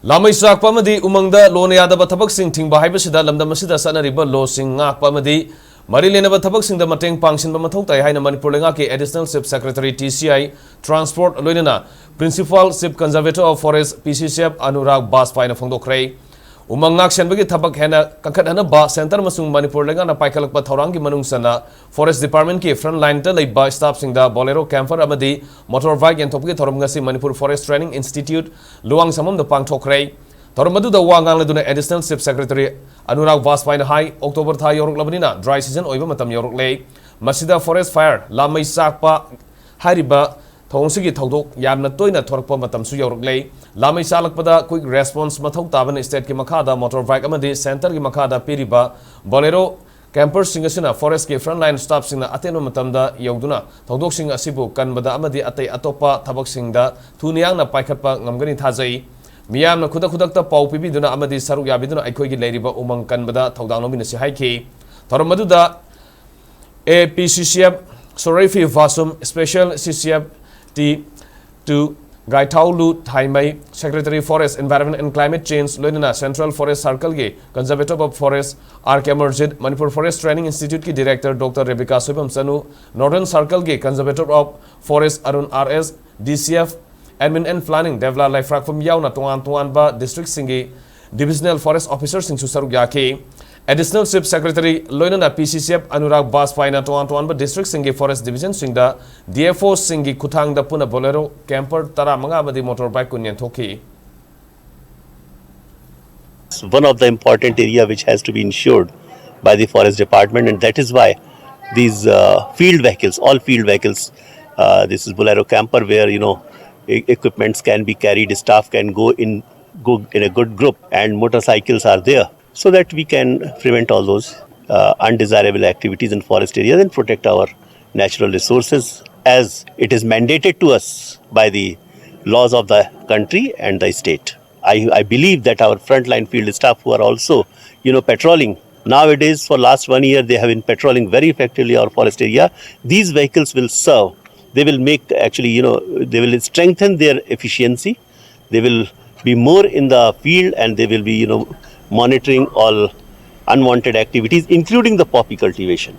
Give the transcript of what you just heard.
Lamai Ngakpa Amadi Umangda Leinaba Thabak Thingba Haibasida Lamdamasida Chatnariba Law Ngakpa Amadi Leinaba Thabak Singda Mateng Pangsinba Mathou Haina Manipur Ngaki Additional Chief Secretary TCI Transport Leinana Principal Chief Conservator of Forest PCCF Anurag Bajpai na Phongdokre Umang Ngak Senbagi Thabak Hena Kakadana Ba Center Masung Manipur Lengana Paikalakpa Thaurangi Manungsana Forest Department ki front line ta leiba staff Singda Bolero Camper Amadi Motorbike and Topki Thoramgasi Manipur Forest Training Institute Luang Samam the Pangthokre Thoramadu the Wangang Leduna Additional Chief Secretary Anurag Bajpai na High October Thai Yoruk Labanina Dry Season Oiba Matam Yoruk Lay Masida Forest Fire Lamai Ngakpa Hariba Thongsigi Thodok Yamna Toina Thorpa Matam Su Yoruk Lay Lamai Salakpada Quick Response Mathou Taban State ki Makada Motorbike Amadi Center ki Makada Piriba Bolero Camper Singasina Forest ki frontline staff singna ateno matamda yauduna thodok sing asibu kanbada amadi atay atopa thabak singda thuniyang na paikhatpa ngamgani thajai miyam na khudak pau pibiduna amadi saruk yabiduna aikoi gi leiriba umang kanbada thodang lomina si haiki thormaduda APCCF Sorefi Vasum Special CCF T2 Gaitaulu Thaimai Secretary Forest Environment and Climate Change Leinana Central Forest Circle ke Conservator of Forest R. Kemerjit Manipur Forest Training Institute ki Director Dr. Rebecca Subham Sanu Northern Circle ke Conservator of Forest Arun RS DCF Admin and Planning Devla Life from Yauna Tuan ba District Singi Divisional Forest Officer Sing Susaruk Yake Additional Chief Secretary Leinana PCCF Anurag Bajpai na Tuan ba District Singi Forest Division Singda DFO Singi Kuthang da Puna Bolero Camper Tara Manga Amadi Motorbike Kunyan Thoki. One of the important area which has to be ensured by the forest department, and that is why these field vehicles, all field vehicles, this is Bolero camper where equipments can be carried, staff can go in a good group, and motorcycles are there, so that we can prevent all those undesirable activities in forest areas and protect our natural resources as it is mandated to us by the laws of the country and the state. I believe that our frontline field staff who are also, patrolling nowadays for last 1 year, they have been patrolling very effectively our forest area. These vehicles will serve. They will make they will strengthen their efficiency. They will be more in the field and they will be, monitoring all unwanted activities, including the poppy cultivation.